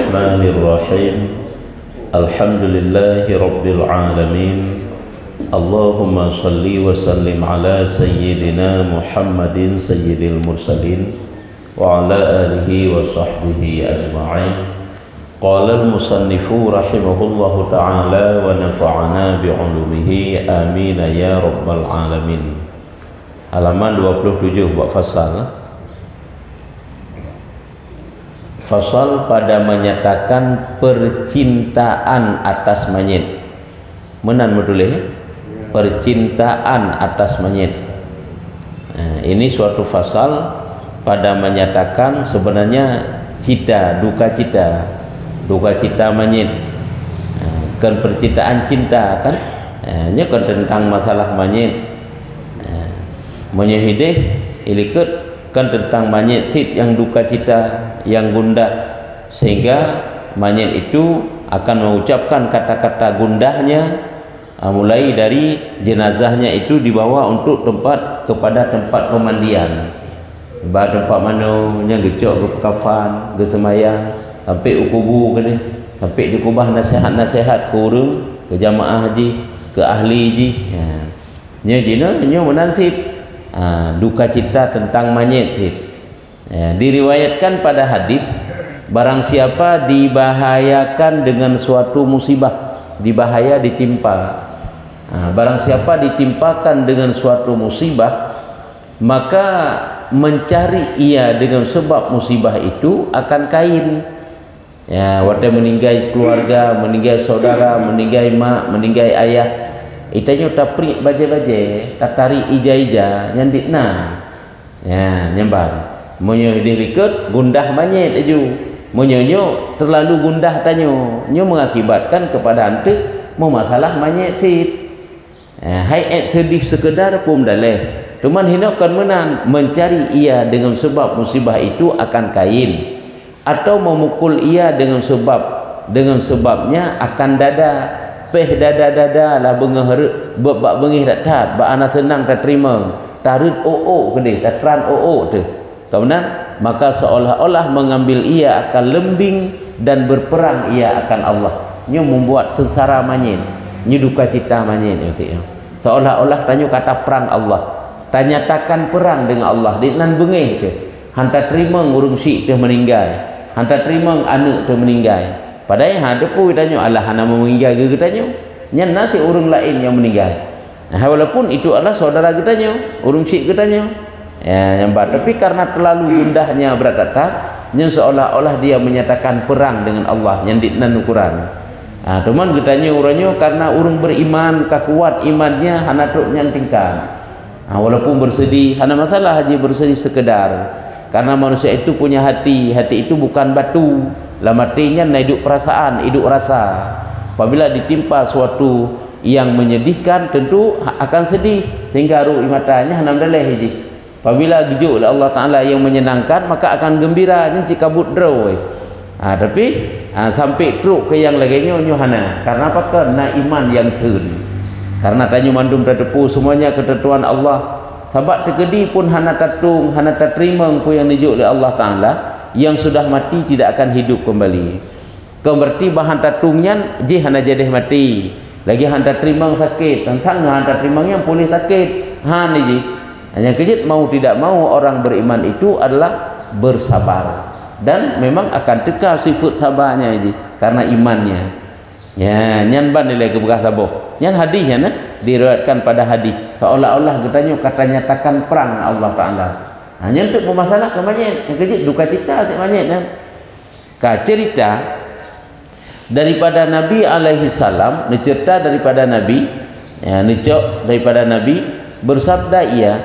Bismillahirrahmanirrahim. Alhamdulillahi Rabbil Alamin. Allahumma salli wa sallim ala Sayyidina Muhammadin Sayyidil Mursalin wa ala alihi wa sahbihi ajma'in. Qala al-musannifu rahimahullahu ta'ala wa nafa'ana bi'ulumihi amin ya Rabbal Alamin. Halaman 27 buat fasal. Fasal pada menyatakan percintaan atas mayit. Menan betul percintaan atas mayit. Ini suatu fasal pada menyatakan sebenarnya duka cita mayit. Kan percintaan cinta kan? Ini kan tentang masalah mayit. Menyehideh ilikut kan tentang mayit sit yang duka cita, yang gundah, sehingga mayit itu akan mengucapkan kata-kata gundahnya, mulai dari jenazahnya itu dibawa untuk kepada tempat pemandian, tempat mana yang gecok ke kafan, ke semayang, sampai ukubu ke ni, sampai dikubah nasihat-nasihat ke orang, ke jamaah haji, ke ahli haji. Nya jina nya menansib duka cita tentang mayit. Diriwayatkan pada hadis, barang siapa dibahayakan dengan suatu musibah, dibahaya ditimpa, barang siapa ditimpakan dengan suatu musibah, maka mencari ia dengan sebab musibah itu akan kain. Waktu meninggal keluarga, meninggal saudara, meninggal mak, meninggal ayah, itanya tapri baje-baje, tatari ija-ija, nyandikna. Nyambang. Monyo dilikut gundah mayit aju. Monyo terlalu gundah tanyo, nyo mengakibatkan kepada antek masalah mayit sit. Hai sedih sekedar pun daleh. Cuman hinakan menan mencari ia dengan sebab musibah itu akan kain, atau memukul ia dengan sebabnya akan dada. Peh dada lah bengah bak bengih tak tat, bak ana senang tak terima, tarut kede, tak teran tu. Kemudian maka seolah-olah mengambil ia akan lembing dan berperang ia akan Allah. Nyo membuat sengsara mayit, nyo duka cita mayit maksudnya. Seolah-olah tanyo kata perang Allah. Tanyatakan perang dengan Allah. Di nan bengih ke. Hanta terima ngurung syik tu meninggal. Hanta terima anak tu meninggal. Padahal depu tanya Allah hana meninggal ke tanya. Nyan nasi orang lain yang meninggal. Walaupun itu adalah saudara kitanya, urung syik kitanya. Nyambat. Tapi karena terlalu gundahnya beratat, nyan seolah-olah dia menyatakan perang dengan Allah, nyanditnan ukuran. Teman kitanya orangnya karena urung beriman, kuat imannya hana truk nyantingkan. Walaupun bersedih, hana masalah haji bersedih sekedar. Karena manusia itu punya hati itu bukan batu. Dalam artinya hidup perasaan, hidup rasa. Apabila ditimpa suatu yang menyedihkan, tentu akan sedih sehingga ruh matanya hanam daleh haji. Apabila gijuk oleh Allah Taala yang menyenangkan, maka akan gembira nyen cikabut draw. Tapi sampai truk ke yang lainnya nyo hana. Karena apa? Karena iman yang tun. Karena tanyu mandum terdepu semuanya ketentuan Allah. Sebab terkedi pun hana tatung, hana terima pun yang dijuk oleh Allah Taala. Yang sudah mati tidak akan hidup kembali. Berarti bahan tatungnya hana jadi mati. Lagi hantar terima sakit, tentang hantar terima yang boleh sakit. Ni hanya kejut mau tidak mau orang beriman itu adalah bersabar. Dan memang akan tekal sifat sabarnya karena imannya. Nyan ban nilai kebekas sabar. Nyan hadisnya diriwayatkan pada hadis. Seolah-olah kata nyatakan perang Allah Taala. Hanya untuk bermasalah ke mayit, yang kejut duka cita ke mayit kan. Cerita daripada Nabi alaihi salam, cerita daripada Nabi, daripada Nabi bersabda ia,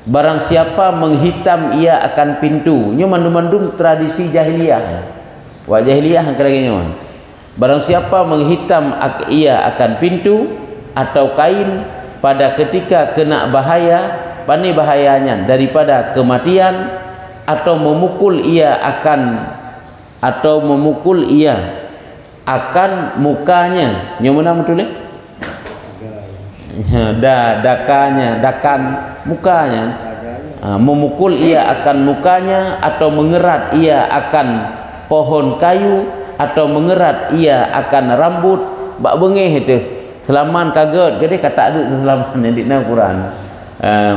barang siapa menghitam ia akan pintu. Nyo mandum-mandum tradisi jahiliyah. Jahiliyah kerana barang siapa menghitam ia akan pintu atau kain pada ketika kena bahaya, pani bahayanya daripada kematian, atau memukul ia akan mukanya. Yang mana betul dakan mukanya, memukul ia akan mukanya, atau mengerat ia akan pohon kayu, atau mengerat ia akan rambut bak bengih itu selaman kaget gede kata ada selaman yang dina Quran.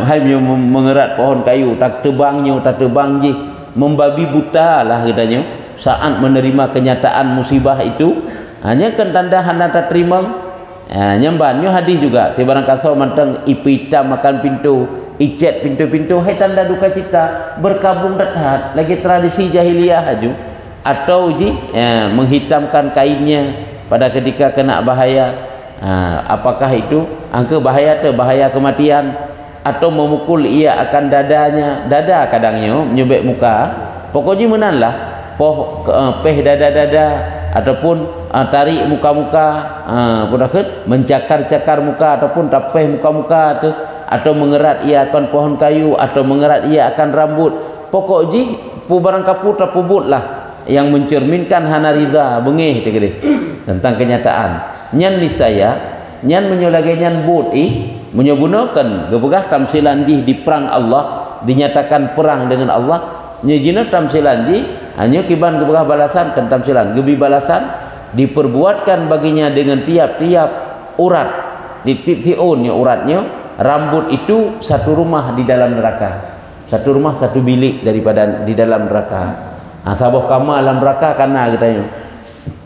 Hai mengerat pohon kayu tak terbangnya tak terbang je membabi buta lah katanya saat menerima kenyataan musibah itu hanya kan tanda hana tak terima. Nyambannya hadis juga tibarang kasau manteng ipita makan pintu icet pintu-pintu hai tanda duka cita berkabung dekat lagi tradisi jahiliyah aju atau menghitamkan kainnya pada ketika kena bahaya. Apakah itu angka bahaya tu bahaya kematian atau memukul ia akan dadanya dada kadangnya menyubek muka pokoknya menanlah peh dada-dada ataupun tarik muka-muka mencakar-cakar muka ataupun tapeh muka-muka tu atau mengerat ia akan pohon kayu atau mengerat ia akan rambut pokok ji pu barang kapur tapubut lah yang mencerminkan hana ridha bengih tentang kenyataan nyan nisaya nyan menyolage nyan but menyebutkan gebegah tamsilan di perang Allah dinyatakan perang dengan Allah nyejina tamsilan hanya kiban gebegah balasan kan tamsilan gebi balasan diperbuatkan baginya dengan tiap-tiap urat tiap-tiap uratnya rambut itu satu rumah di dalam neraka satu rumah satu bilik daripada di dalam neraka. Sabah kama alam neraka kana katanya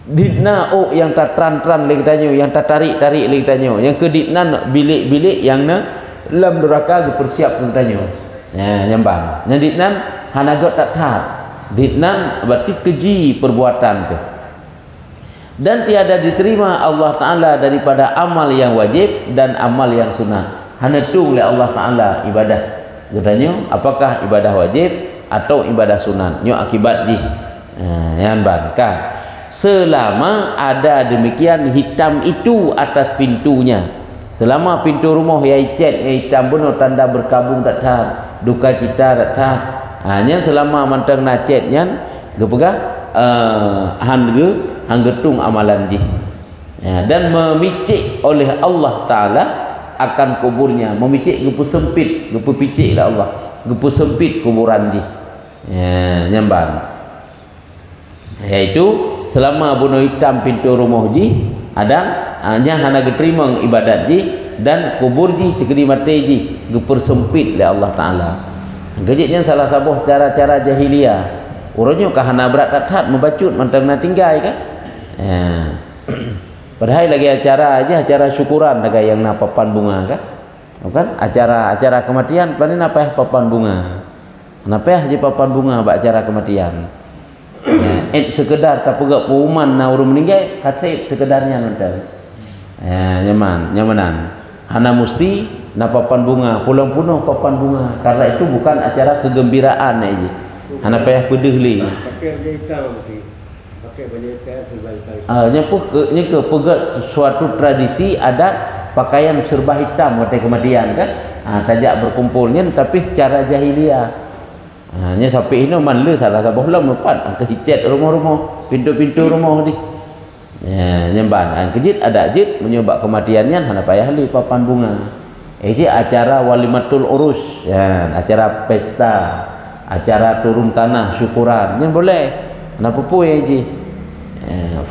didna yang tak tran-tran lagi tanya yang tak tarik-tarik lagi tanya yang kedidna bilik-bilik yang dalam neraka dipersiap tanya nyambang yang didna hanagot tak tat didna berarti keji perbuatan tu dan tiada diterima Allah Ta'ala daripada amal yang wajib dan amal yang sunnah hanya tu oleh Allah Ta'ala ibadah katanya apakah ibadah wajib atau ibadah sunnah nyo akibat yang bangka selama ada demikian hitam itu atas pintunya selama pintu rumah yang cat yang hitam benar tanda berkabung tak tahan duka cita tak tahan hanya selama mantang nacet nyan gepegah hanggetung amalan di dan memicik oleh Allah Ta'ala akan kuburnya memicik gepu sempit gepu picik lah Allah gepu sempit kuburan di nyambang iaitu selama bunuh hitam pintu rumah ji ada hanya hana geterima ibadat ji dan kubur ji tekedi mati ji gepur sempit oleh Allah Ta'ala gejiknya salah satu cara-cara jahiliyah urutnya kahana berat tak membacut mantang na tinggal kan padahal lagi acara aja acara syukuran laga yang na papan bunga kan acara kematian paling apa papan bunga kenapa je papan bunga bak acara kematian sekedar tak pegak pengumuman na urang meninggal kasih sekedarnya nonton nyamanan hana musti na papan bunga pulang-pulang papan bunga karena itu bukan acara kegembiraan aja hana payah pedih li pakai baju ke pegat suatu tradisi adat pakaian serba hitam waktu kematian kan tajak berkumpulnya tapi cara jahiliyah hanya sampai ini manle salah satu lah mepat ke hicet rumah-rumah pintu-pintu rumah di nyemban kejit ada jit menyebab kematiannya hana payah li papan bunga ini acara walimatul urus acara pesta acara turun tanah syukuran yang boleh kenapa pun ji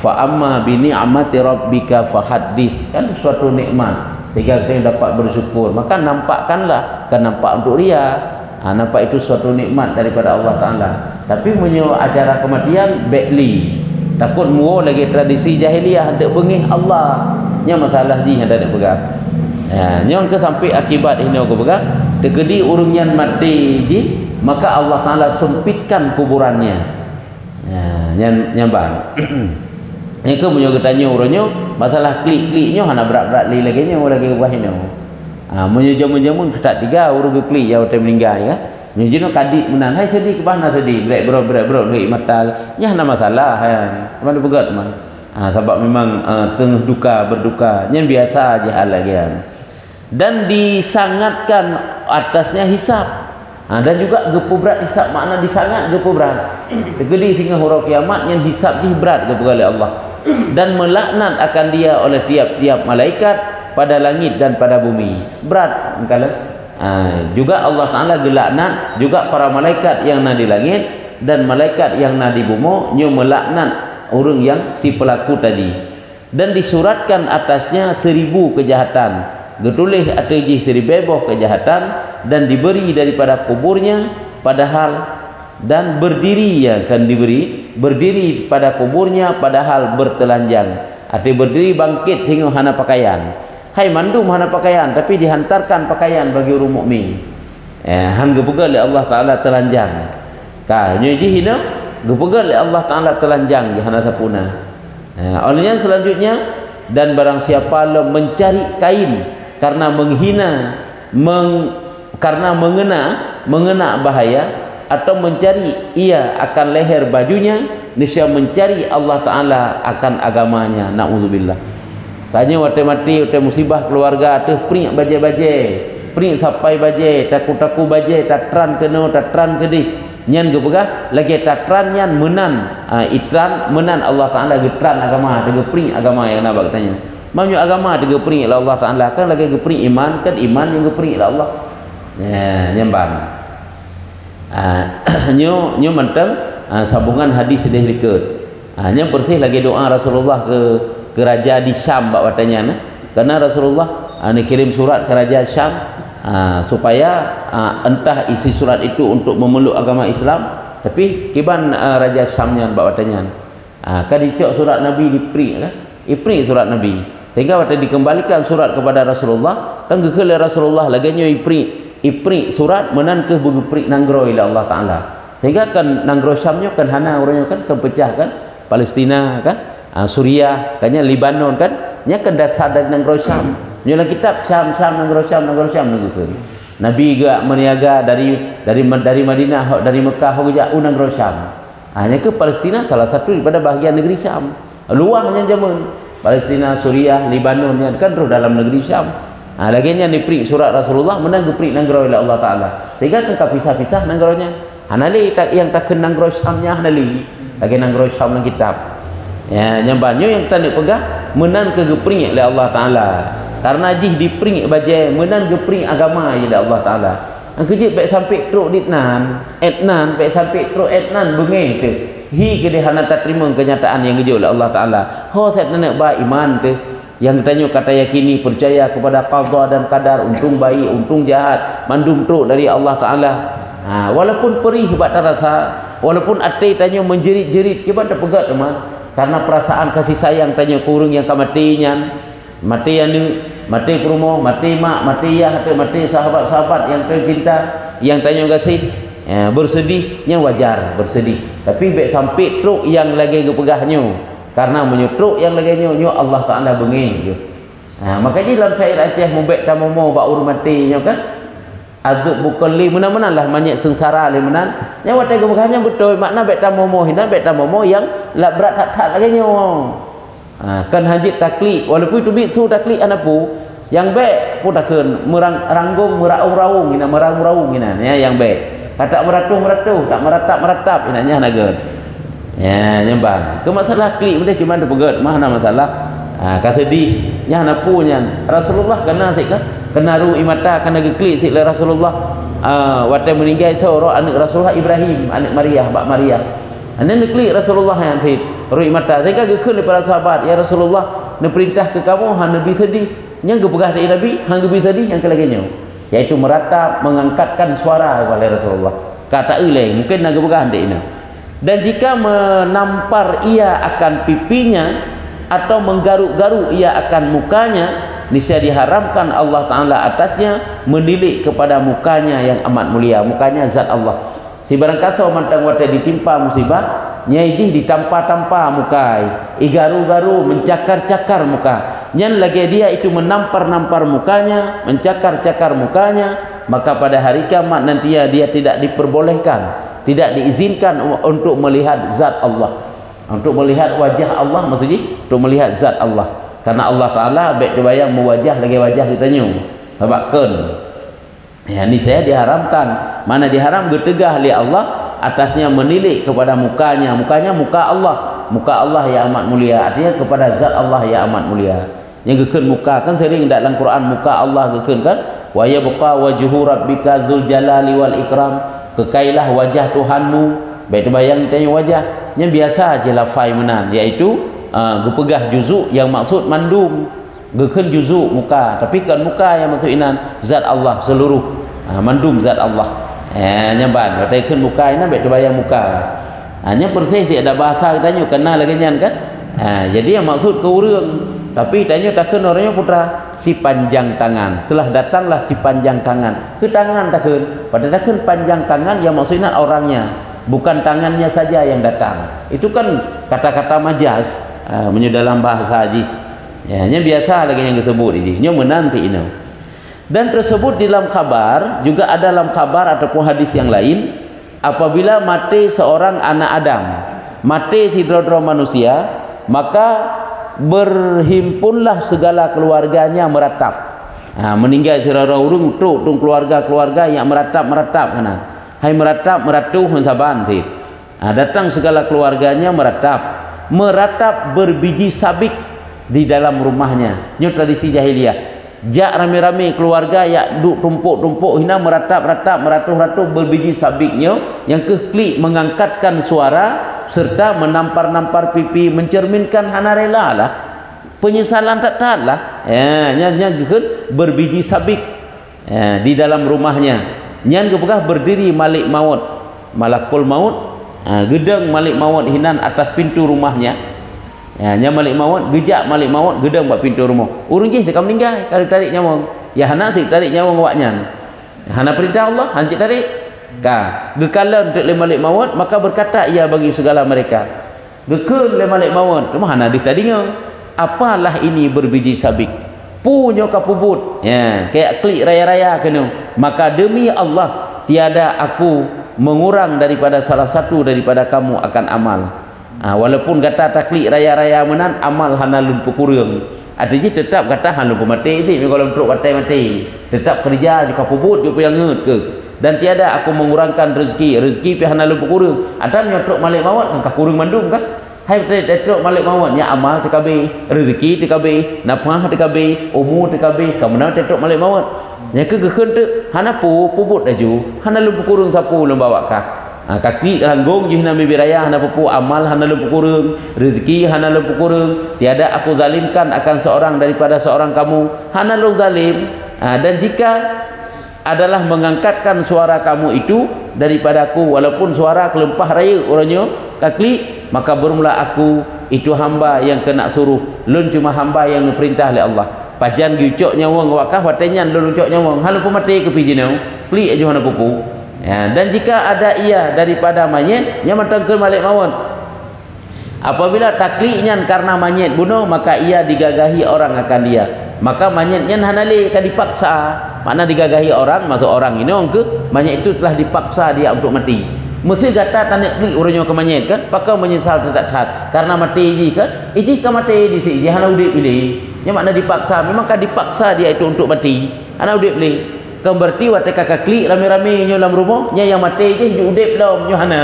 fa amma bi ni'mati rabbika fahaddits kan suatu nikmat sehingga kita dapat bersyukur maka nampakkanlah kan nampak untuk ria nampak itu suatu nikmat daripada Allah Ta'ala tapi menyo acara kematian bekli takut muo lagi tradisi jahiliyah hendak bengih Allah nya masalah ji hendak pegang nyong ke sampai akibat ini aku pegang tegedi urungnya mati ji maka Allah Ta'ala sempitkan kuburannya nyambang ini ke punya ketanya urungnya masalah klik-kliknya hana berat-berat li lagi nya lagi ubah ini menjamun-jamun ketak tiga urung klik ya waktu meninggal kan menjino kadit menan hai sedih ke bahana sedih berat duit mata nya hana masalah mana pegat man sebab memang tengah duka berduka nya biasa aja hal lagi dan disangatkan atasnya hisab dan juga gepu berat hisab makna disangat gepu berat tegedi sehingga huruf kiamat yang hisab ji berat gepu oleh Allah dan melaknat akan dia oleh tiap-tiap malaikat pada langit dan pada bumi berat kalau juga Allah Ta'ala gelaknat juga para malaikat yang na di langit dan malaikat yang na di bumi nyo melaknat orang yang si pelaku tadi, dan disuratkan atasnya 1000 kejahatan, getulis atau iji 1000 kejahatan, dan diberi daripada kuburnya padahal, dan berdiri ya kan diberi berdiri pada kuburnya padahal bertelanjang, arti berdiri bangkit hingga hana pakaian. Hai mandum hana pakaian, tapi dihantarkan pakaian bagi orang mukmin. Han gepegal oleh Allah Taala telanjang. Ka nyuji hina gepegal oleh Allah Taala telanjang di hana sapuna. Olehnya selanjutnya, dan barang siapa mencari kain karena menghina karena mengena bahaya, atau mencari ia akan leher bajunya, niscaya mencari Allah Taala akan agamanya. Naudzubillah. Tanya mati musibah keluarga tu pring baje-baje, pring sampai baje, taku-taku baje, tatran kena, tatran kedi. Nyan ge pegah lagi tatran nyan menan, itran menan Allah Taala getran agama, de pring agama yang nak bertanya. Mamnya agama de pring ila Allah Taala, kan lagi ge pring iman, kan iman yang ge pring ila Allah. Nyamban. Nyo mentang sambungan hadis dah liket. Nya bersih lagi doa Rasulullah ke raja di Syam bak watanya, karena Rasulullah kirim surat ke raja Syam supaya entah isi surat itu untuk memeluk agama Islam, tapi kiban raja Syamnya bak watanya kan dicok surat Nabi ipri surat Nabi, sehingga waktu dikembalikan surat kepada Rasulullah, kan gekele Rasulullah laganya ipri surat menan ke bugepri nanggro ila Allah Taala, sehingga kan nanggro Syamnya kan hana orangnya kan pecah kan, Palestina kan, Suriah kayaknya Libanon kan, nya kan dasar dari nanggro Syam, nyolah kitab Syam nanggro Syam nunggu Nabi gak meniaga dari Madinah, dari Mekah hingga nanggro Syam, hanya ke Palestina salah satu daripada bahagian negeri Syam, luahnya zaman Palestina, Suriah, Libanon kan roh dalam negeri Syam. Laginya diperi surat Rasulullah menang gepri nanggro oleh Allah Taala, sehingga kan pisah-pisah nanggronya. Hanali yang tak kenang nangro Syamnya hanali lagi nangro Syam nang kitab. Ya nyambanyo yang tanda pegah menan ke gepri oleh Allah Taala, karena jih diperi baje menan gepri agama oleh Allah Taala. Ang kejit baik sampai truk ditnan etnan baik sampai truk etnan bengeh tu hi ke dia hana tak terima kenyataan yang kejut oleh Allah Taala. Ho set nak ba iman tu yang tanya kata yakini percaya kepada qada dan qadar, untung baik untung jahat mandum truk dari Allah Taala. Walaupun perih bak rasa, walaupun ati tanya menjerit-jerit kiban tak pegat teman, karena perasaan kasih sayang tanya kurung yang kamatinya, mati anu, mati perumoh, mati mak, mati ayah, atau mati sahabat-sahabat yang tercinta, yang tanya kasih, bersedihnya wajar bersedih, tapi baik sampai truk yang lagi gepegahnya, karena menyetruk yang lagi nyo Allah Taala bengi. Makanya dalam syair Aceh mubek tamomo bak urmatinya kan, azub bukali mana-mana lah banyak sengsara le menan. Nya watai gepegahnya betul makna bek tamomo hina bek tamomo yang la berat tak lagi nyo. Kan hajit taklid, walaupun itu bisu taklid anapu yang baik pun takkan meranggung meraung-raung ina merang-raung ina ya yang baik kata meratu-meratu tak meratap-meratap ina nya nageun ya nyembang ke masalah klik benda gimana pegat mana masalah kasedi nya anapu nya Rasulullah kena sik kan kena ru imata kena geklik sik le Rasulullah watai meninggal seorang anak Rasulullah Ibrahim anak Maria bak Maria ane neklik Rasulullah yang sik ru imata sehingga gekeun para sahabat ya Rasulullah ne perintah ke kamu han nabi sedih yang gepegah dari Nabi hang gebi sedih yang kelaganya yaitu meratap mengangkatkan suara kepada Rasulullah kata ilai mungkin nak gepegah ndek ina, dan jika menampar ia akan pipinya atau menggaruk-garuk ia akan mukanya, niscaya diharamkan Allah Taala atasnya menilik kepada mukanya yang amat mulia, mukanya zat Allah. Si barang kasau mantang wate ditimpa musibah nyai ditampa-tampa mukai, igaru-garu mencakar-cakar muka, nyan lagi dia itu menampar-nampar mukanya, mencakar-cakar mukanya, maka pada hari kiamat nanti dia tidak diperbolehkan, tidak diizinkan untuk melihat zat Allah, untuk melihat wajah Allah, maksudnya untuk melihat zat Allah, karena Allah Taala baik dibayang mewajah lagi wajah kitanya sebabkan ya ini saya diharamkan, mana diharam getegah oleh Allah atasnya menilik kepada mukanya, mukanya muka Allah yang amat mulia, artinya kepada zat Allah yang amat mulia. Yang gekeun muka kan sering dalam Quran muka Allah gekeun kan, wa yabqa wajhu rabbika dzul jalali wal ikram, kekailah wajah Tuhanmu baik terbayang tanya wajah nya biasa je lafai menan, iaitu gepegah juzuk yang maksud mandum, gekeun juzuk muka, tapi kan muka yang maksud inan zat Allah seluruh, mandum zat Allah. Nyaban katakan muka ini baik terbayang muka. Hanya persih tidak ada bahasa tanya kenal lagi nyan kan. Jadi yang maksud ke urang, tapi tanya takkan orangnya putra si panjang tangan. Telah datanglah si panjang tangan. Ke tangan takkan. Pada takkan panjang tangan yang maksudnya orangnya, bukan tangannya saja yang datang. Itu kan kata-kata majaz dalam bahasa haji. Hanya biasa lagi yang disebut ini. Nya menanti ini. Dan tersebut dalam kabar, juga ada dalam kabar ataupun hadis yang lain, apabila mati seorang anak Adam, mati hidrodro manusia, maka berhimpunlah segala keluarganya meratap. Meninggal hidrodro urung tung keluarga-keluarga yang meratap kana. Hai meratap meratuh mensaban ti. Datang segala keluarganya meratap berbiji sabik di dalam rumahnya. Ini tradisi jahiliyah. Jak rame-rame keluarga ya duk tumpuk-tumpuk hina meratap-ratap meratuh-ratuh berbiji sabiknya yang keklik mengangkatkan suara serta menampar-nampar pipi mencerminkan hana rela lah penyesalan tak tahan lah nya berbiji sabik di dalam rumahnya nyan kepegah berdiri malik maut malakul maut gedeng malik maut hinan atas pintu rumahnya. Nya malik maut gejak malik maut gedang buat pintu rumah urang je tekam meninggal kalau tarik nyawang ya hana sik tarik nyawang awaknya hana perintah Allah hancik tarik ka gekala untuk le malik maut maka berkata ia bagi segala mereka gekeun le malik maut cuma hana ditadinga apalah ini berbiji sabik punya kapubut kayak klik raya-raya kena maka demi Allah tiada aku mengurang daripada salah satu daripada kamu akan amal. Walaupun kata taklik raya-raya menan amal hana lumpuh kurang, artinya tetap kata hana lumpuh mati sih kalau untuk mati tetap kerja juga puput juga yang ngut ke dan tiada aku mengurangkan rezeki pi hana lumpuh kurang ada nyotok malik mawat engkau kurang mandum kah hai tetok malik mawat nya amal tekabe rezeki tekabe nafkah tekabe umur tekabe kamu tetok malik mawat nya ke kekeun teu hana puput aju hana lumpuh kurang sapu lembawa kah kaki ranggung je hana mibiraya hana pupu amal hana lumpuh kurang rezeki hana lumpuh kurang tiada aku zalimkan akan seorang daripada seorang kamu hana lu zalim dan jika adalah mengangkatkan suara kamu itu daripadaku walaupun suara kelempah raya orangnya kaki maka bermula aku itu hamba yang kena suruh lun cuma hamba yang diperintah oleh Allah pajan giucok nyawang wakah watenyan lun ucok nyawang hana pun mati ke pijinau pli aja hana pupu. Dan jika ada ia daripada mayit yang mentengkeun malik maut apabila takliknya karena mayit bunuh maka ia digagahi orang akan dia maka mayitnya hanali kan dipaksa makna digagahi orang maksud orang ini ke mayit itu telah dipaksa dia untuk mati mesti kata tanik klik urangnya ke mayit kan pakau menyesal tak taat karena mati ji kan iji ka mati di sini hana udip pilih yang makna dipaksa memang kan dipaksa dia itu untuk mati hana udip pilih kan berarti waktu kakak klik rame-rame dalam rumah nya yang mati je hidup udip belum nya hana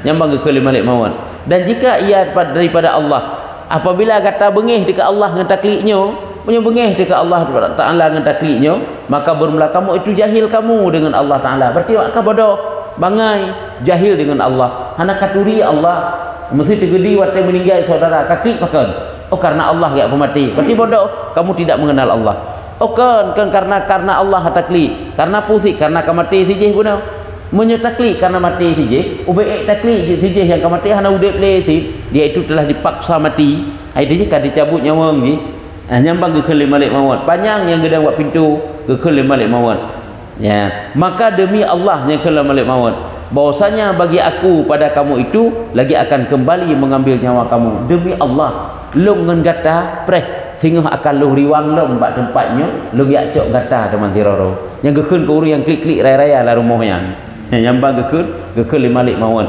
nyambang ke malik maut dan jika ia daripada Allah apabila kata bengih dekat Allah dengan takliknya punya bengih dekat Allah Ta'ala dengan takliknya maka bermula kamu itu jahil kamu dengan Allah Ta'ala berarti waktu bodoh bangai jahil dengan Allah hana katuri Allah mesti tergedi waktu meninggal saudara kaklik pakan karena Allah gak pemati berarti bodoh kamu tidak mengenal Allah kan karena Allah takli karena pusing karena kemati sijih guna menyetakli karena mati sijih ubai takli sijih yang kemati hana udip le dia itu telah dipaksa mati dia kan dicabut nyawang ji nyambang ke malik maut panjang yang gedang buat pintu ke malik maut maka demi Allah yang ke malik maut bahwasanya bagi aku pada kamu itu lagi akan kembali mengambil nyawa kamu demi Allah lu ngen gata preh sehingga akan lu riwang lu tempat tempatnya lu yak cok gata teman tiroro yang gekeun ke urang yang klik-klik raya-raya lah rumahnya yang bang gekeun malik maut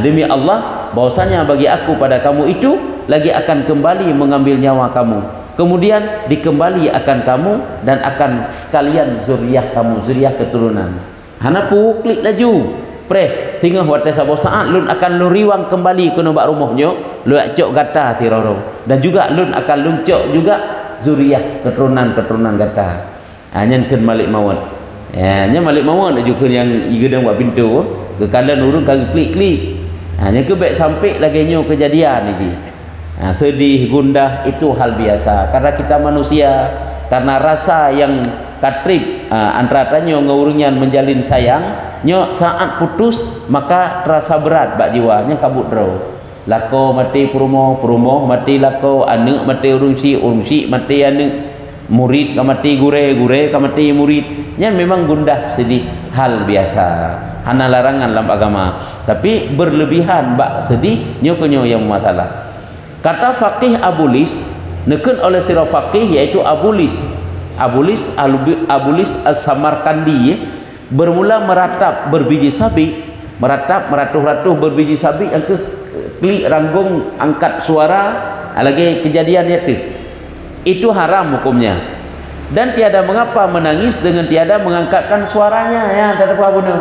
demi Allah bahwasanya bagi aku pada kamu itu lagi akan kembali mengambil nyawa kamu kemudian dikembali akan kamu dan akan sekalian zuriat kamu zuriat keturunan hana pu klik laju preh sehingga waktu sabo saat lun akan lu riwang kembali ke nombak rumahnya lu cok gata tiroro dan juga lun akan luncok juga zuriat keturunan gata nyen keun malik maut nya malik maut juga yang gedang buat pintu ke kalan urang kagak klik-klik Hanya kebek sampai lagi nyo kejadian ini. Sedih, gundah itu hal biasa karena kita manusia, karena rasa yang katrip antara tanyo ngurungan menjalin sayang nyo saat putus maka terasa berat bak jiwanya kabut ro. Lako mati perumoh mati lako, anak mati urungsi mati anak, murid ka mati gure ka mati murid. Nya memang gundah sedih hal biasa. Hana larangan dalam agama, tapi berlebihan bak sedih nyo kenyo yang masalah. Kata faqih Abulis nekun oleh sirah faqih yaitu Abulis As-Samarkandi bermula meratap berbiji sabit, meratuh-ratuh berbiji sabit yang ke klik ranggung angkat suara lagi kejadian itu haram hukumnya, dan tiada mengapa menangis dengan tiada mengangkatkan suaranya ya tak apa guna.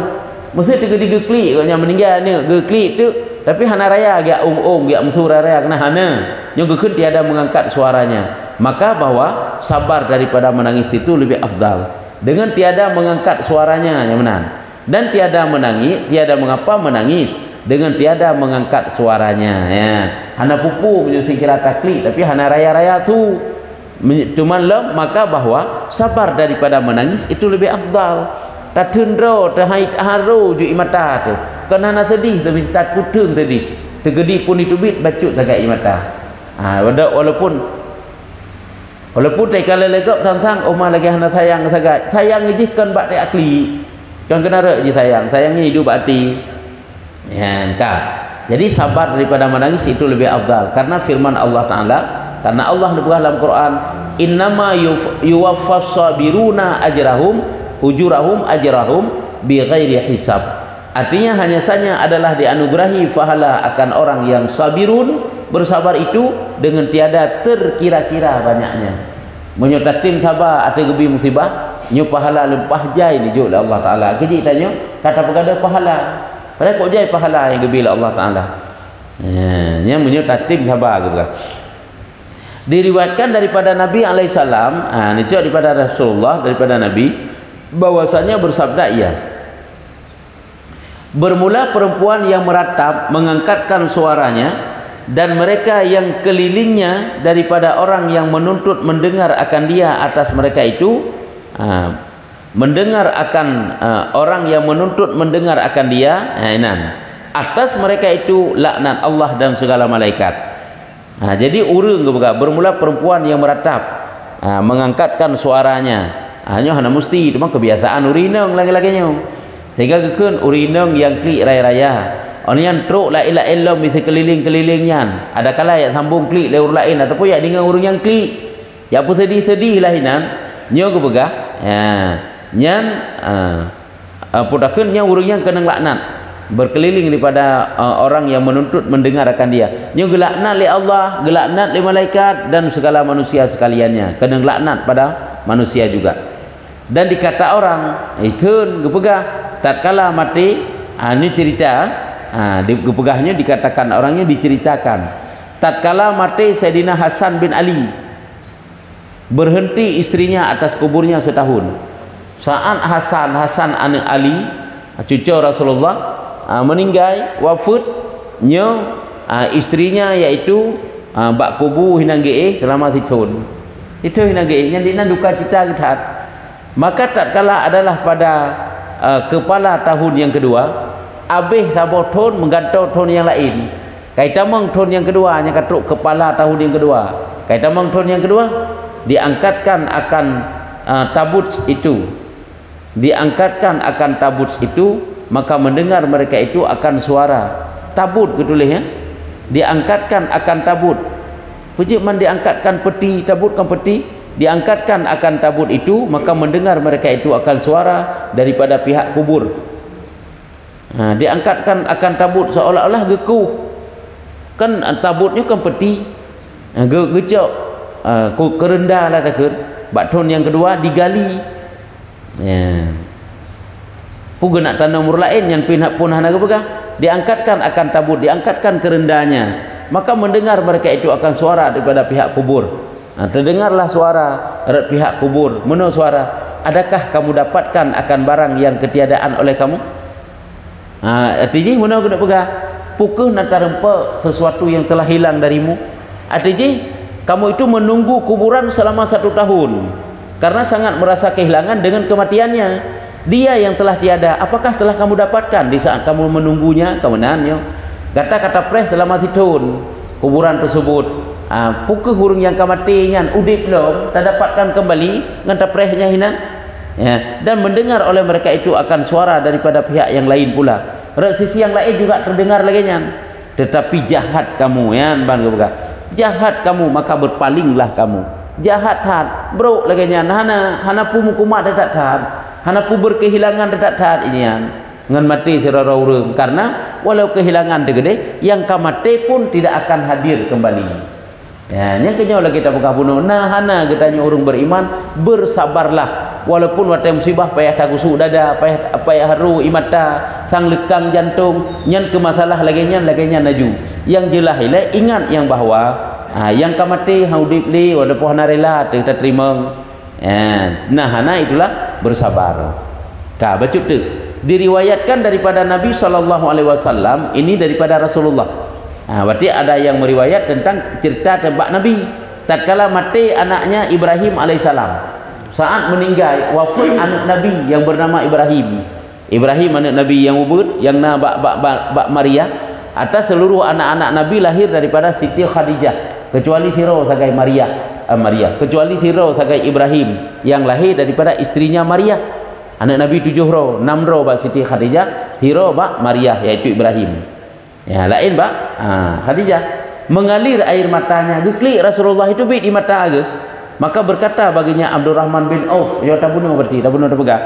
Mesti tiga-tiga klik kalau yang meninggal ni klik tu tapi hana raya agak agak mesura raya kena hana yang gekun tiada mengangkat suaranya, maka bahwa sabar daripada menangis itu lebih afdal dengan tiada mengangkat suaranya yang menang, dan tiada menangis tiada mengapa menangis dengan tiada mengangkat suaranya ya. Hana pupu menyusun kira taklik tapi hana raya-raya tu cuman lem, maka bahwa sabar daripada menangis itu lebih afdal. Tak tundro terhait haru ju imata tu kena nak sedih tapi tak kutung sedih tergedi pun itu bit bacut sagak imata walaupun tak kala legap sang-sang omah lagi hana sayang sagak sayang je kan bak dia akli kan kena re je sayangnya hidup hati ya kan. Jadi sabar daripada menangis itu lebih afdal karena firman Allah Taala, karena Allah berkata dalam Quran innama yuwaffas sabiruna ujurahum ajrahum bighairi hisab. Artinya hanya saja adalah dianugerahi pahala akan orang yang sabirun, bersabar itu dengan tiada terkira-kira banyaknya. Menyotatim sabar atau gebi musibah nyu pahala lempah jai dijuk oleh Allah Taala. Keji tanya kata pegada pahala. Padahal kok jai pahala yang gebi oleh Allah Taala. Nya menyotatim sabar gitu. Diriwayatkan daripada Nabi alaihissalam, ini daripada Rasulullah, daripada Nabi bahwasanya bersabda ia, bermula perempuan yang meratap mengangkatkan suaranya dan mereka yang kelilingnya daripada orang yang menuntut mendengar akan dia atas mereka itu mendengar akan orang yang menuntut mendengar akan dia atas mereka itu laknat Allah dan segala malaikat. Jadi urung bermula perempuan yang meratap mengangkatkan suaranya hanya mesti itu mah kebiasaan urinong lagi-laginya sehingga kekun urinong yang klik raya-raya orang truk la ilaha illallah mesti keliling-kelilingnya ada kala yang sambung klik lewur lain ataupun ya dengan urung yang klik ya apa sedih-sedih lah hinan nyo ke begah ya nyan pudakeun nya urung yang kena laknat berkeliling daripada orang yang menuntut mendengar akan dia nyo gelaknat li Allah, gelaknat li malaikat dan segala manusia sekaliannya, kena laknat pada manusia juga. Dan dikata orang ikun gepegah tatkala mati ini cerita gepegahnya dikatakan orangnya diceritakan tatkala mati Sayyidina Hasan bin Ali berhenti istrinya atas kuburnya setahun. Saat Hasan anak Ali cucu Rasulullah meninggal wafat nyo istrinya yaitu bak kubur hinang ge selama setahun itu hinang ge yang dina duka cita kita. Maka tatkala adalah pada kepala tahun yang kedua abih sabo ton menggantau ton yang lain kaitamang ton yang kedua hanya katuk kepala tahun yang kedua kaitamang ton yang kedua diangkatkan akan tabut itu maka mendengar mereka itu akan suara tabut getulih ya diangkatkan akan tabut puji man diangkatkan peti tabut kan peti diangkatkan akan tabut itu maka mendengar mereka itu akan suara daripada pihak kubur. Diangkatkan akan tabut seolah-olah geku kan tabutnya kan peti gecok kerendah lah takut bakton yang kedua digali ya pun nak tanam umur lain yang pindah pun hana gepegah diangkatkan akan tabut diangkatkan kerendahnya maka mendengar mereka itu akan suara daripada pihak kubur. Terdengarlah suara pihak kubur. Menurut suara, adakah kamu dapatkan akan barang yang ketiadaan oleh kamu? Artinya mana kena pegah pukul nak terempa sesuatu yang telah hilang darimu. Artinya kamu itu menunggu kuburan selama 1 tahun karena sangat merasa kehilangan dengan kematiannya. Dia yang telah tiada, apakah telah kamu dapatkan di saat kamu menunggunya? Kemenannya kata-kata pres selama setahun kuburan tersebut. Pukul hurung yang kematian udip belum tak dapatkan kembali ngata presnya hinan. Ya, dan mendengar oleh mereka itu akan suara daripada pihak yang lain pula. Sisi yang lain juga terdengar lagi nyan. Tetapi jahat kamu ya, jahat kamu, maka berpalinglah kamu. Jahat hat, bro lagi nyan. Hana pu mukumat tak tahan. Hana pu berkehilangan tak tahan ini yan. Ngan mati serara urang, karena walau kehilangan tegede, yang kamate pun tidak akan hadir kembali. Ya, yang kenyo lagi kita buka bunuh. Nah, hana getanya orang beriman, bersabarlah. Walaupun watai musibah payah tagusu dada, payah haru imata, sang lekang jantung, nyan ke masalah lagi nyan naju. Yang jelas ile ingat yang bahwa yang kamati haudip li walaupun hana rela kita terima. Ya, nah hana itulah bersabar. Ka bacut tu diriwayatkan daripada Nabi SAW, ini daripada Rasulullah. Berarti ada yang meriwayat tentang cerita tentang Nabi tatkala mati anaknya Ibrahim alaihissalam. Saat meninggal wafat anak Nabi yang bernama Ibrahim. Ibrahim anak Nabi yang wujud yang nama bak Maria. Atas seluruh anak-anak Nabi lahir daripada Siti Khadijah kecuali Thiro sagai Maria. Kecuali Thiro sagai Ibrahim yang lahir daripada istrinya Maria. Anak Nabi 7 roh, 6 roh bak Siti Khadijah, 3 bak Maria yaitu Ibrahim. Ya lain bak Khadijah. Mengalir air matanya, geklik Rasulullah itu bit di mata ke. Maka berkata baginya Abdurrahman bin Auf, ya tabunuh berarti, tabunuh terpegang.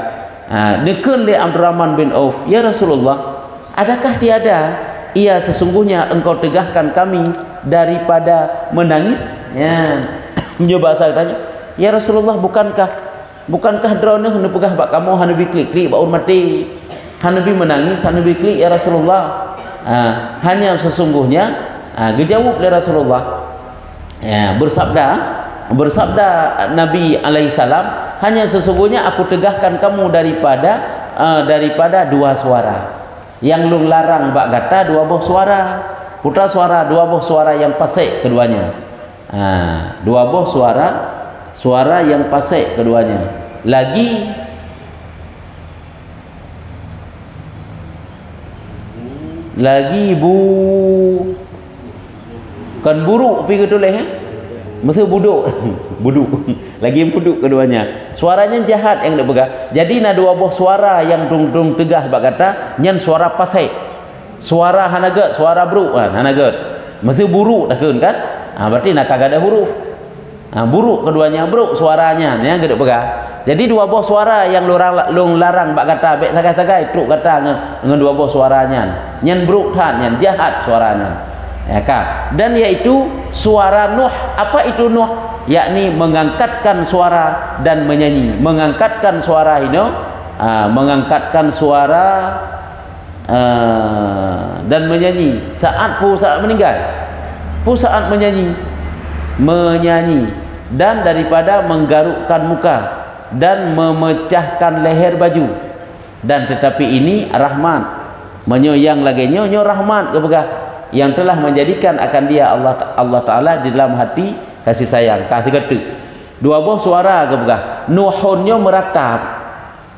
Nekun le Abdurrahman bin Auf, ya Rasulullah, adakah tiada ia sesungguhnya engkau tegahkan kami daripada menangis? Ya, mencoba saya tanya, ya Rasulullah, bukankah drone hendak pegah bak kamu hendak klik bak mati, hendak menangis, hendak klik ya Rasulullah. Hanya sesungguhnya dijawab oleh Rasulullah. Bersabda Nabi alaihissalam, hanya sesungguhnya aku tegahkan kamu daripada 2 suara. Yang lu larang bak kata 2 buah suara, putra suara 2 buah suara yang pasik keduanya. 2 buah suara yang pasik keduanya. Lagi kan buruk pergi ketuleh mesti buduk lagi buduk keduanya, suaranya jahat yang nak pegang. Jadi na 2 buah suara yang dung tegah bak kata nyan suara pasai, suara hanaget, suara buruk hanaget mesti buruk takun kan. Berarti nak kagak ada huruf. Buruk keduanya, buruk suaranya yang gedek pegang. Jadi 2 buah suara yang lung larang bak kata bek sagai-sagai truk kata dengan 2 buah suaranya nyan buruk tan nyan jahat suaranya. Ya kan? Dan yaitu suara Nuh. Apa itu Nuh? Yakni mengangkatkan suara dan menyanyi. Mengangkatkan suara ini, mengangkatkan suara dan menyanyi. Saat meninggal, saat menyanyi dan daripada menggarukkan muka dan memecahkan leher baju. Dan tetapi ini rahmat, menyoyang lagi nyo rahmat kepada yang telah menjadikan akan dia Allah Ta'ala di dalam hati kasih sayang. Kasih kata 2 buah suara kepada Nuhunnya meratap,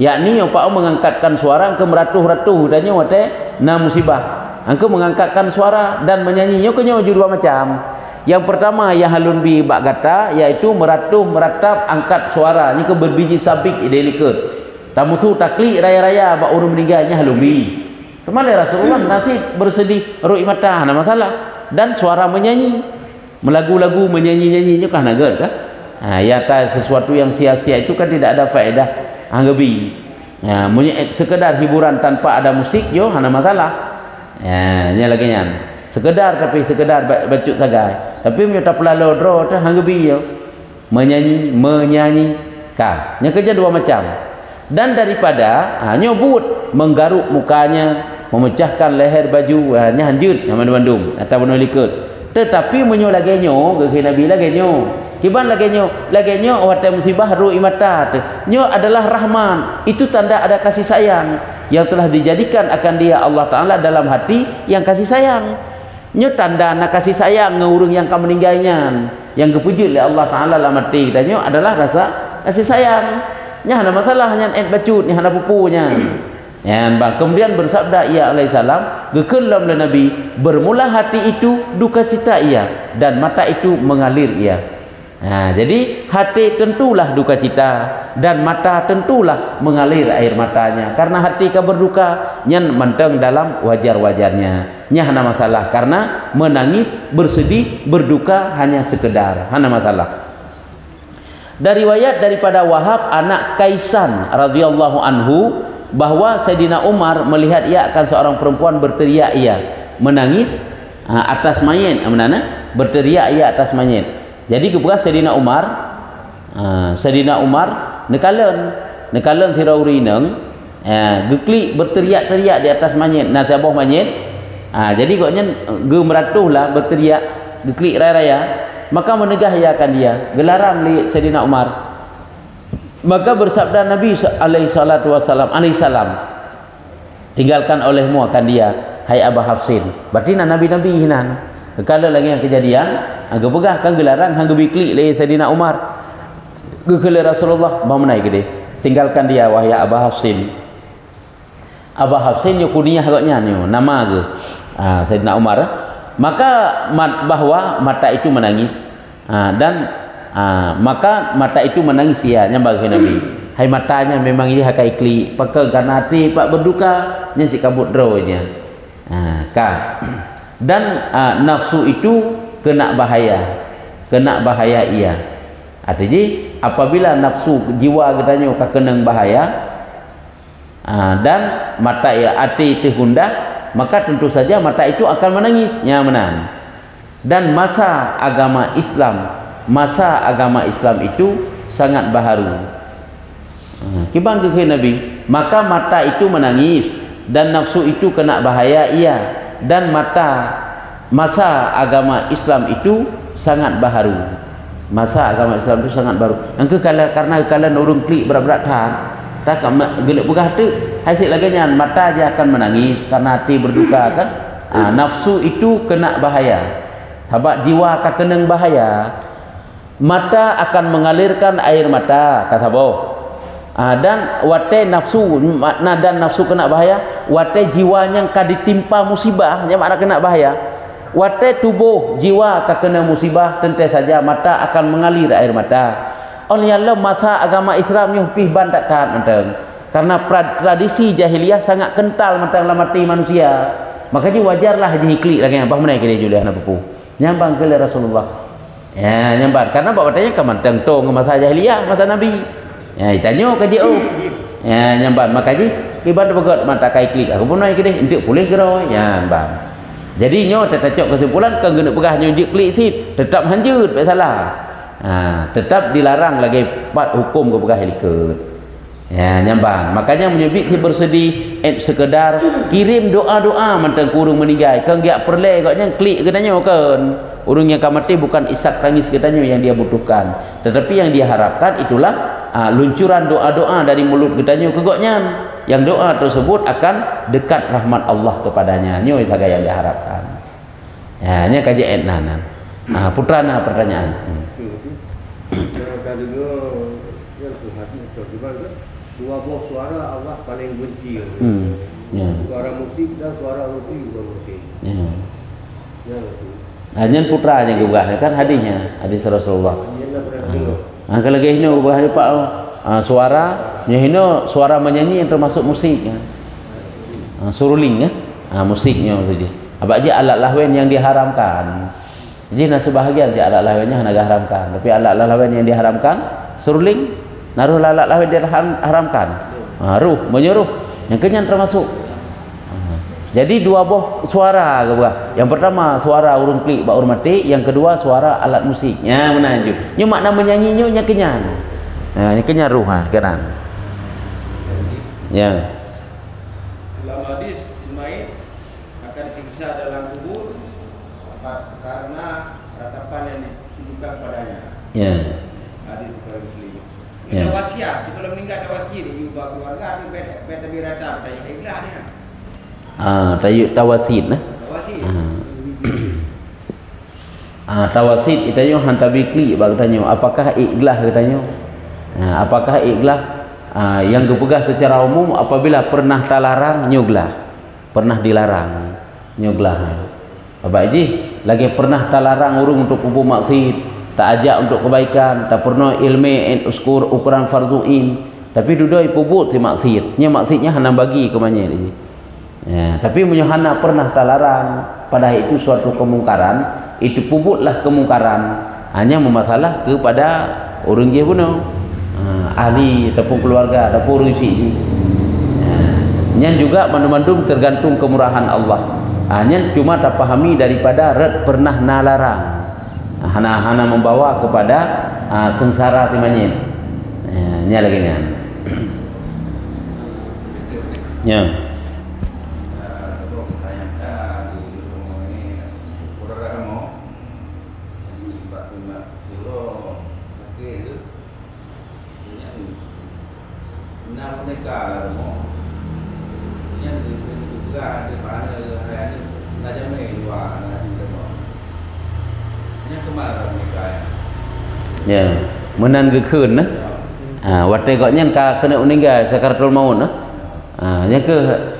yakni yang pak mengangkatkan suara ke meratuh-ratuh dan nyo wate na musibah. Angka mengangkatkan suara dan menyanyinya kenyo 2 macam. Yang pertama yang halun bi bak kata yaitu meratap angkat suara ni ke berbiji sabik idelikut. Tamusu taklik raya-raya bak urun meninggalnya halun bi. Kemana Rasulullah nanti bersedih ru'i mata ada masalah, dan suara menyanyi melagu-lagu menyanyi-nyanyinya kan nagar kan. Ya ta sesuatu yang sia-sia itu kan tidak ada faedah anggebi. Sekedar hiburan tanpa ada musik yo ada masalah. Nya lagi nyan. Sekedar bacut sagai. Tapi menyata pelalo dro tah anggebi yo. Menyanyi ka. Nya kerja 2 macam. Dan daripada nyobut menggaruk mukanya, memecahkan leher baju, nya hanjut nama bandung atau menulikut. Tetapi menyo lagi nyo, gege Nabi lagi nyo. Kiban lagi nyo wate musibah ru imata nyo adalah rahman, itu tanda ada kasih sayang yang telah dijadikan akan dia Allah Taala dalam hati yang kasih sayang. Nyo tanda nak kasih sayang ngurung yang kamu meninggalnya, yang kepujud oleh Allah Taala dalam hati kita nyo adalah rasa kasih sayang. Nya ada masalah nya bacut nya ada pupunya. Ya, kemudian bersabda ia alaihissalam, gekelam le Nabi, bermula hati itu duka cita ia dan mata itu mengalir ia. Nah, jadi hati tentulah duka cita dan mata tentulah mengalir air matanya, karena hati ka berduka nyen menteng dalam wajar-wajarnya. Nya hana masalah karena menangis, bersedih, berduka hanya sekedar, hana masalah. Dari riwayat daripada Wahab anak Kaisan radhiyallahu anhu bahwa Sayyidina Umar melihat ia akan seorang perempuan berteriak ia menangis atas mayit, berteriak ia atas mayit. Jadi kepada Sayyidina Umar nekalen thirauri neng geklik berteriak-teriak di atas mayit na tabah mayit. Jadi koknya ge meratuhlah berteriak geklik raya-raya, maka menegah ia akan dia gelarang li Sayyidina Umar. Maka bersabda Nabi alaihissalam, tinggalkan olehmu akan dia, hai Aba Hafsin. Berarti Nabi-Nabi hinan. Kalau lagi yang kejadian, agak pegah kan gelarang, hang gebikli le Sayyidina Umar. Gekele Rasulullah, mau menaik gede. Tinggalkan dia wahai Aba Hafsin. Aba Hafsin yo kunyah agaknya ni, nama ke. Sayyidina Umar. Maka bahwa mata itu menangis maka mata itu menangis ya nyambang ke Nabi. Hai matanya memang ia hakai kli pakai karena hati pak berduka nya si kabut drawnya. Dan nafsu itu kena bahaya ia. Artinya apabila nafsu jiwa katanya kenang bahaya dan mata ia hati itu gundah, maka tentu saja mata itu akan menangis menang. Dan masa agama Islam itu sangat baharu. Kiban ke Nabi, maka mata itu menangis dan nafsu itu kena bahaya ia, dan masa agama Islam itu sangat baharu. Masa agama Islam itu sangat baru. Yang karena kalian urung klik berat-berat tak gelek begah tu, hasil lagi nya mata dia akan menangis karena hati berduka kan. Nafsu itu kena bahaya. Habak jiwa ka kenang bahaya. Mata akan mengalirkan air mata kata boh. Dan wate nafsu kena bahaya, wate jiwanya ka ditimpa musibah nya makna kena bahaya. Wate tubuh jiwa ka kena musibah tentu saja mata akan mengalir air mata. Oleh Allah masa agama Islam yang pihban tak tahan mentang. Karena tradisi jahiliyah sangat kental mentang dalam hati manusia. Makanya wajarlah dihiklik lagi apa menaik dia Julian apa pu. Nyambang ke Rasulullah. Ya nyambar karena bawa katanya kemanteng tong masa jahiliyah masa Nabi. Ya ditanya ke dia ya nyambar makanya ibarat begot mata kai klik aku pun naik ke dia intik boleh kira nyambar. Jadi nyo tetap kesimpulan kan guna pegah nyo dik klik sip tetap hanjut tak salah. Tetap dilarang lagi pat hukum ke pegah helikot. Ya nyambang makanya menyebut si bersedih sekedar kirim doa-doa mentang kurung meninggal kan giak perle koknya klik katanya kan urung yang kamati bukan isak tangis katanya yang dia butuhkan, tetapi yang dia harapkan itulah luncuran doa-doa dari mulut katanya kegoknya yang doa tersebut akan dekat rahmat Allah kepadanya nyo itu yang diharapkan. Ya nya kaji etnanan. Putrana pertanyaan. Dua buah suara Allah paling benci. Suara musik dan suara rupi juga benci. Hanya putranya juga kan hadisnya hadis Rasulullah. Kalau lagi ini ubah pak suaranya ini suara menyanyi yang termasuk musik ya. Suruling ya. Musiknya saja. Apa aja alat lahwen yang diharamkan. Jadi nah sebahagian aja alat lahwennya hendak haramkan. Tapi alat lahwen yang diharamkan suruling. Naruh alat lahwen dia haramkan. Ruh menyuruh yang kenyan termasuk. Jadi dua buah suara ke. Yang pertama suara urung klik bak urmati, yang kedua suara alat musiknya menaju. Nya makna menyanyinya nya kenyan. Nya kenyan ruh kenan. Ya. Dalam hadis mayit akan disiksa dalam kubur karena ratapan yang diwajibkan kepadanya. Ya. Hadis Bukhari Muslim. Ya. Ada wasiat, sebelum meninggal ada wasiat di jumpa keluarga, ada peta birata, tanya ikhlas dia. Tayyuk tawasid nah. Wasiat. Tawasid itanyo hantabikli bag tanyo apakah ikhlas katanya. Apakah ikhlas yang dipegah secara umum apabila pernah terlarang nyuglah. Pernah dilarang nyuglah. Bapak Haji lagi pernah terlarang urung untuk kubu maksiat, tak ajak untuk kebaikan, tak pernah ilmi uskur ukuran farduin, tapi duduk pubut si maksiat. Nya maksiatnya hana bagi ke mana dia. Ya, tapi menyuhana pernah terlarang, padahal itu suatu kemungkaran, itu pubutlah kemungkaran. Hanya memasalah kepada orang dia pun ahli ataupun keluarga ataupun rusi. Nya juga mandum-mandum tergantung kemurahan Allah. Hanya cuma tak pahami daripada red pernah nalarang. Hana membawa kepada sengsara timanya. Nya lagi nya. Ya. Ya, menan gekun nah. Wate koknya kena meninggal sakaratul maut nah. Yang ke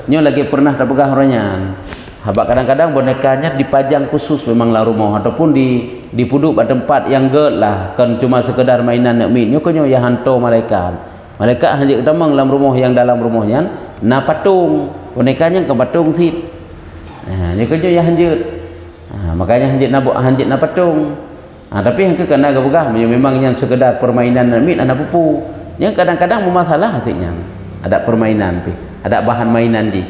nyo lagi pernah terpegang orangnya. Habak kadang-kadang bonekanya dipajang khusus memanglah rumah ataupun dipuduk pada tempat yang gel lah, kan cuma sekedar mainan nak min. Nyo konyo ya hantu malaikat. Malaikat hanya ketamang dalam rumah yang dalam rumahnya na patung. Bonekanya ke patung sit. Nyo konyo ya hanjut. Makanya hanjut na patung. Tapi yang kena gabugah memang yang sekedar permainan min anak pupu. Yang kadang-kadang bermasalah hasilnya. Ada permainan pi, ada bahan mainan di.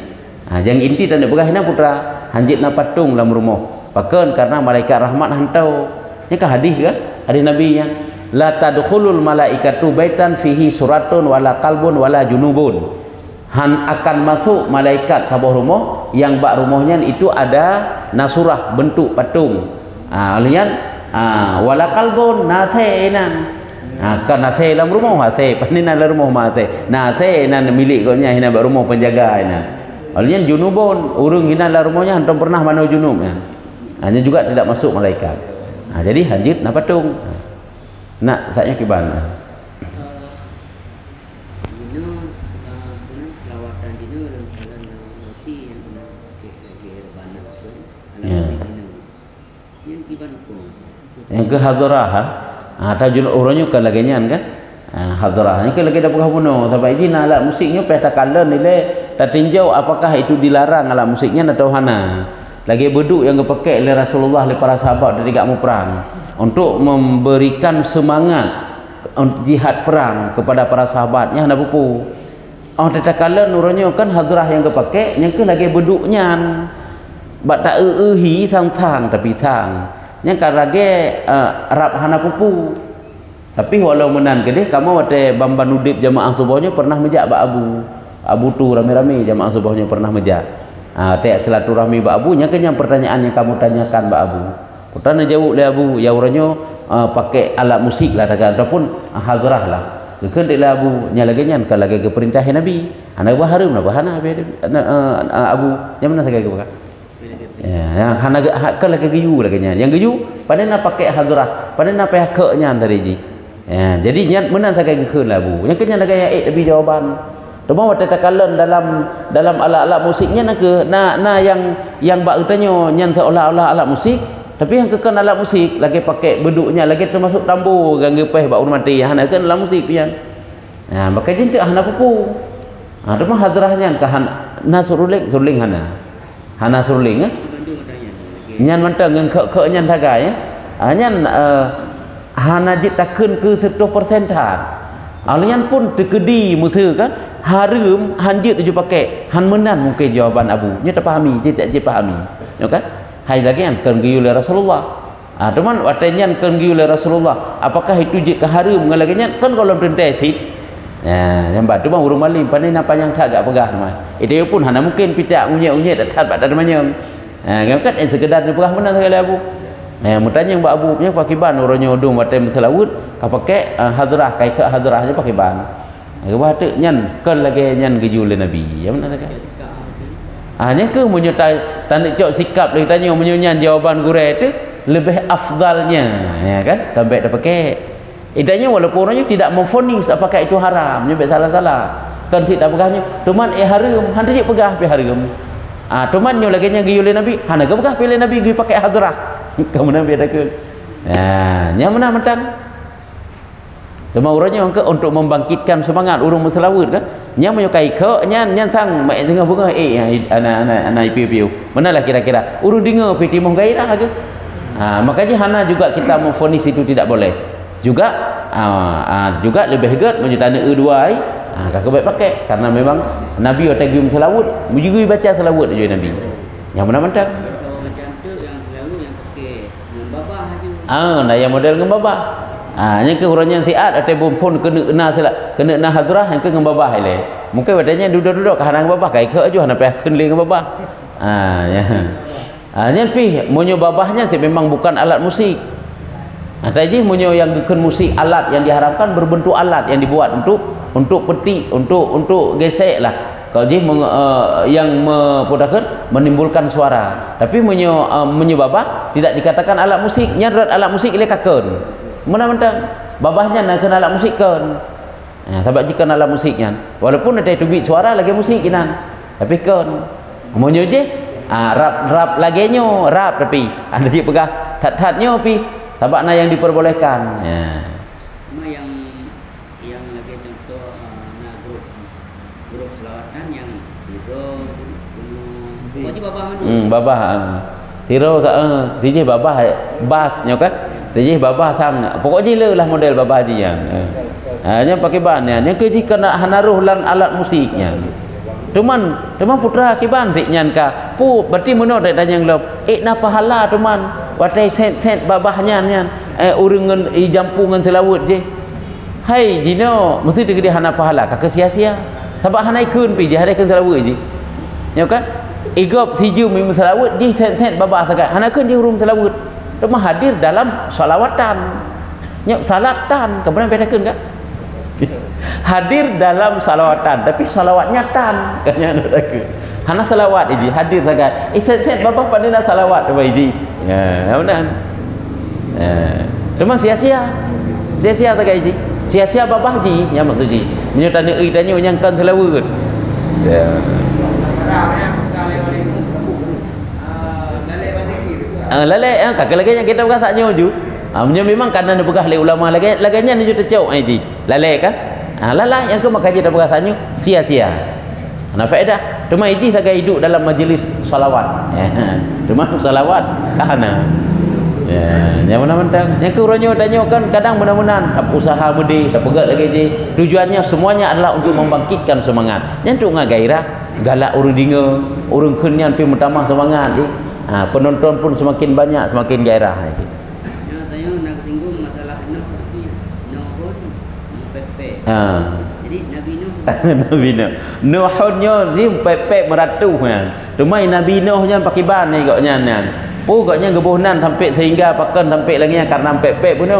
Yang inti tak nak begah hina putra hanjit na patung dalam rumah. Pakan karena malaikat rahmat hantau. Ini kah hadis ke? Hadis Nabi nya. La tadkhulul malaikatu baitan fihi suratun wala qalbun wala junubun. Akan masuk malaikat ke rumah yang bak rumahnya itu ada nasurah bentuk patung. Alian wala qalbun nasainan. Kan nase dalam rumah nase, panina dalam rumah nase. Nase nan milik konya hina bak rumah penjaga ina. Alian junubun urung hina dalam rumahnya hantam pernah mana junub ya. Hanya juga tidak masuk malaikat. Jadi hanjit na patung. Nak saknya kiban. Yang ke hadrah tajun orangnya kan lagi nyan kan hadrah ni kan lagi dah buka puno sampai ini alat musiknya peta kala nilai tak tinjau apakah itu dilarang alat musiknya atau hana lagi beduk yang dipakai oleh Rasulullah oleh para sahabat dari kamu perang untuk memberikan semangat jihad perang kepada para sahabatnya hana pupu teta kala orangnya kan hadrah yang dipakai yang ke lagi beduknya bak tak sang tapi sang yang karage rap hana pupu tapi walau menan kedeh kamu wate bamban udip jamaah subuhnya pernah mejak ba abu tu rame-rame jamaah subuhnya pernah mejak tak silaturahmi ba abu nya kenyang pertanyaan yang kamu tanyakan ba abu putana jawab le abu ya uranyo pakai alat musik lah ataupun hadrah lah keun de abu nya lagi nyan kan lagi ke perintah Nabi anak baharum lah bahana abu nya mana sagay ke ya hana kan lagi geyu lagi nya yang geyu padana pakai hadrah padana pakai haknya tadi ji ya jadi nya menan sakai keun lah bu yang kenya lagi tapi jawaban Tuma wate takalan dalam alat-alat musiknya na yang bak utanyo nyan seolah-olah alat musik tapi yang kekan alat musik lagi pakai beduknya lagi termasuk tambu gang gepeh bak urmati hana kan alat musik pian. Nah maka jintik hana pupu. Tuma hadrahnya ka hana suruling hana suruling nyan mantang ngan ke nyan tagai nyan hana jit takun ke 10% alian pun tekedi musuh kan harum hanjit dia pakai han menan mungkin jawaban abu nya tak pahami tidak pahami ya kan hai lagi kan giyu le Rasulullah teman watenya kan giyu le Rasulullah apakah itu jik ke harum ngalaginya kan kalau tentai sih ya yang batu bang urung malim pandai napa yang tak agak pegah mah itu pun hana mungkin pitak unyek tak pada namanya kan sekedar dia pegah menan sekali abu Mutanya yang abu punya pakai ban orangnya udung batai selawut pakai hadrah kai ke hadrahnya pakai ban. Gua tu nyan kan lagi nyan geju le nabi. Ya mana tak? Nya ke munyo tanda cok sikap lagi tanya munyo nyan jawaban gure tu lebih afdalnya ya kan tambah dah pakai. Idanya walaupun orangnya tidak memfonis apakah itu haram, nyebut salah-salah. Kan tidak pegahnya. Tuman haram, hang dia pegah pi haram. Tuman nyo lagi nya geju le nabi, hang ke pegah pilih nabi gi pakai hadrah. Kamu nak beda ke? Yang mana mentang? Cuma urangnya untuk membangkitkan semangat urang berselawat kan? Yang menyukai ke? Yang sang mak tengah bunga anak piu-piu. Manalah kira-kira? Urang dengar pi timuh gairah ke? Makanya hana juga kita memfonis itu tidak boleh. Juga juga lebih hegat menyutana dua ai. Kakak baik pakai karena memang Nabi otagium selawat, juga baca selawat aja Nabi. Yang mana mentang? Nah yang model ngembabah. Yang ke urangnya siat atau bumpun kena na hadrah yang ke ngembabah ile. Mungkin wadanya duduk-duduk ke hanang babah kai ke aja hana payah ken le ngembabah. Ya. Yang pi munyo babahnya memang bukan alat musik. Tadi munyo yang ken musik alat yang diharapkan berbentuk alat yang dibuat untuk peti, untuk gesek lah. Kalau dia yang menimbulkan suara. Tapi menyebabah tidak dikatakan alat musik. Nyadrat alat musik ile kakun. Mana mentang babahnya nak kena alat musik kan. Sebab jika alat musiknya walaupun ada tubik suara lagi musik kinan. Tapi kan monyo je rap laginya rap tapi ada dia pegah tat-tatnya pi. Sebab na yang diperbolehkan. Ya. Cuma yang lagi contoh grup selawatan yang tiro pokoknya babah mana babah tiro DJ babah bassnya kan DJ babah sang pokoknya le lah model babah dia nya pakai ban nya ke jika nak hanaruh lan alat musiknya Tuman putra kiban tik nyan ka pu berarti meno dak yang lop na pahala tuman watai set babahnya nyan urang jampungan selawut je hai dino mesti dia hana pahala ka sia-sia sebab hanai keun pi dia hadakan selawut je ya kan igop siju mim selawut di set babah sakat hana keun di urung selawut cuma hadir dalam salawatan nya salatan kemudian bedakeun ka hadir dalam salawatan tapi salawatnya tan katanya nak hana salawat iji hadir sangat set babah pandai salawat apa iji ya benar cuma sia-sia sangat iji sia-sia babah ji yang maksud ji menyutana tanya menyangkan selawat ya lalai kakak lagi yang kita bukan saknya ju memang karena dia pegah oleh ulama laganya ni juga tercau iji lalai kan lalai yang ke maka dia bukan saknya sia-sia ana faedah cuma iji saga hidup dalam majlis salawat cuma salawat kahana yang mana mentang yang ke urangnya tanya kan kadang mudah-mudahan usaha budi tak pegat lagi je tujuannya semuanya adalah untuk membangkitkan semangat yang tu gairah galak urang dengar urang kenyan pi menambah semangat je penonton pun semakin banyak semakin gairah saya nak singgung masalah Nuh pepe jadi Nabi Nuhnya ni pepe meratu cuma Nabi Nuhnya pakai ban ni gaknya gaknya gebuhnan sampai sehingga pakan sampai lagi karena pepe pun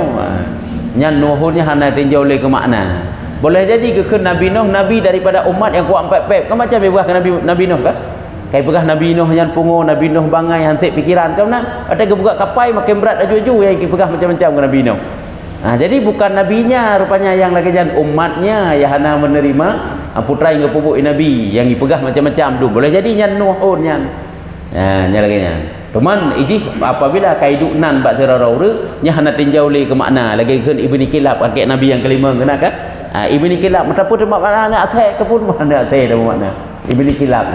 nya Nuhnya hana tinjau le ke makna boleh jadi ke Nabi Nuh nabi daripada umat yang kuat pepe kan macam berah ke Nabi Nuh kan kai pegah Nabi Nuh yang pungo Nabi Nuh bangai hansip pikiran kau nak ada ke buka kapai makin berat aju-aju yang pegah macam-macam ke Nabi Nuh jadi bukan nabinya rupanya yang lagi jan umatnya yang hana menerima putra yang pupuk nabi yang dipegah macam-macam tu boleh jadi nyan Nuhun nyan nya lagi nyan cuman iji apabila kaidu nan bak terarau nya hana tinjau le ke makna lagi keun Ibni Kilab kakek nabi yang kelima kena kan Ibni Kilab matapu makna nak asai ke pun mana asai dah makna Ibni Kilab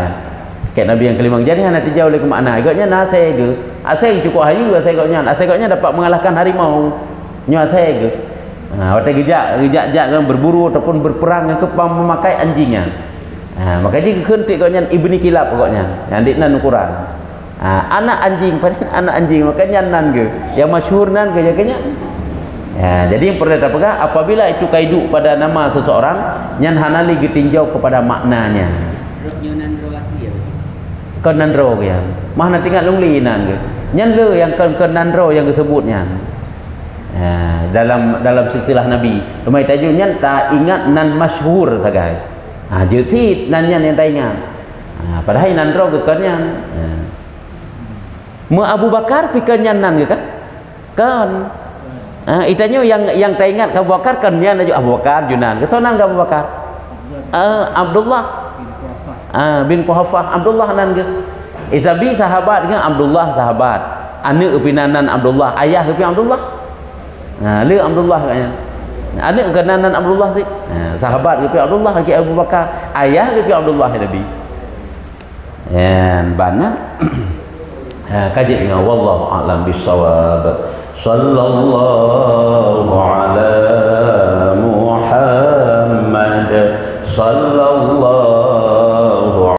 kakek nabi yang kelima jadi hana tinjau le ke makna agaknya nasai ke asai cukup hayu asai gaknya dapat mengalahkan harimau nya asai ke waktu gejak kan berburu ataupun berperang ke memakai anjingnya maka dia keun tik gaknya Ibni Kilab pokoknya yang dik nan ukuran anak anjing pada anak anjing makanya nan ke yang masyhur nan ke jaganya jadi yang perlu dapatkan apabila itu kaidu pada nama seseorang nyan hanali ditinjau kepada maknanya kan nandro ya mana tinggal lungli nan ke nyan le yang kenan ro yang disebutnya. Dalam silsilah Nabi. Rumai tajuk nyan tak ingat nan masyhur sagai. Jutit nan nyan yang tak ingat. Padahal nan ro kekannya. Abu Bakar pikannya nan ke kan? Itanya yang tak ingat Abu Bakar kan nyan Abu Bakar Junan. Kesonan Abu Bakar. Abdullah bin Quhafah Abdullah nan ke. Isabi sahabat dengan Abdullah sahabat. Anak pinanan Abdullah, ayah ke Abdullah. Lu Abdullah katanya. Anak kenanan Abdullah sih. Sahabat ke Abdullah ke Abu Bakar, ayah ke Abdullah Nabi. Dan bana kaji dengan wallahu a'lam bissawab. Sallallahu ala Muhammad sallallahu